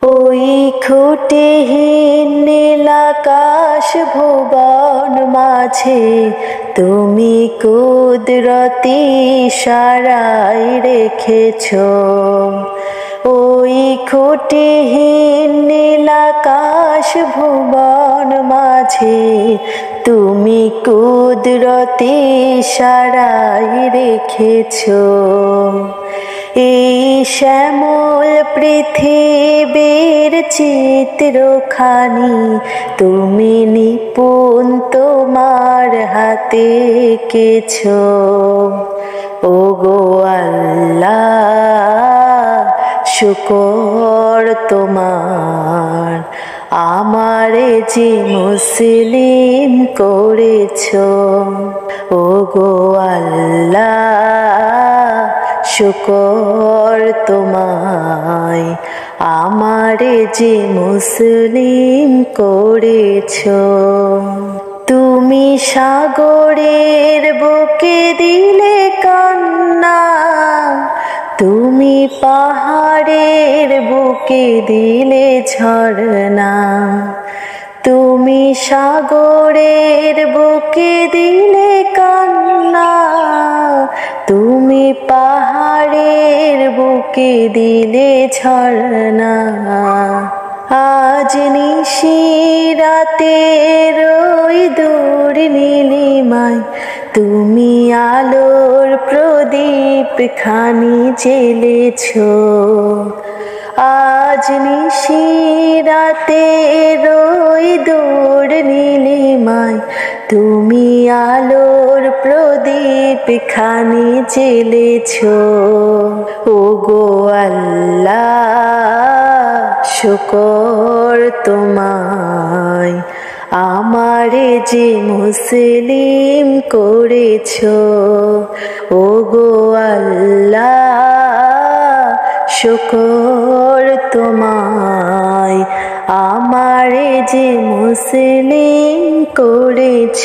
ওই খুঁটিহীন নীল আকাশ ভুবন মাঝে তুমি কুদরতি ইশারায় রেখেছ। ওই খুঁটিহীন নীল আকাশ ভুবন মাঝে তুমি কুদরতি ইশারায় রেখেছ। এই শ্যামল পৃথিবীর চিত্রখানি তুমি নিপুণ তোমার হাতে এঁকেছ। ওগো আল্লাহ শুকর তোমার, আমারে যে মুসলিম করেছ। ওগো আল্লাহ শুকর তোমায়, আমারে যে মুসলিম করেছ। তুমি সাগরের বুকে দিলে কান্না, তুমি পাহাড়ের বুকে দিলে ঝরনা। তুমি সাগরের বুকে দিলে কান্না, তুমি পাহাড়ের বুকে দিলে ঝরনা। আজ নিশিরাতের ওই দূর নীলিমায় তুমি আলোর প্রদীপ খানি জ্বেলেছ। আজ নিশিরাতের ওই দূর নীলিমায় তুমি আলোর প্রদীপ খানি জ্বেলেছ। ওগো আল্লাহ শুকর তোমায়, আমারে যে মুসলিম করেছ। ওগো আল্লাহ শুকর তোমায়, আমারে যে মুসলিম করেছ।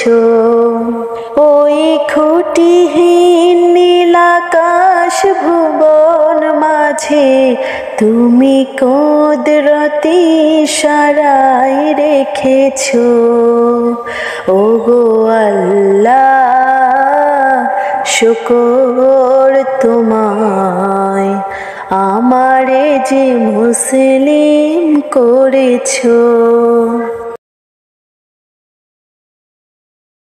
ওই খুঁটিহীন নীল আকাশ ভুবন মাঝে তুমি কুদরতি ইশারায় রেখেছ। ওগো আল্লাহ শুকর তোমায়, আমারে যে মুসলিম করেছ।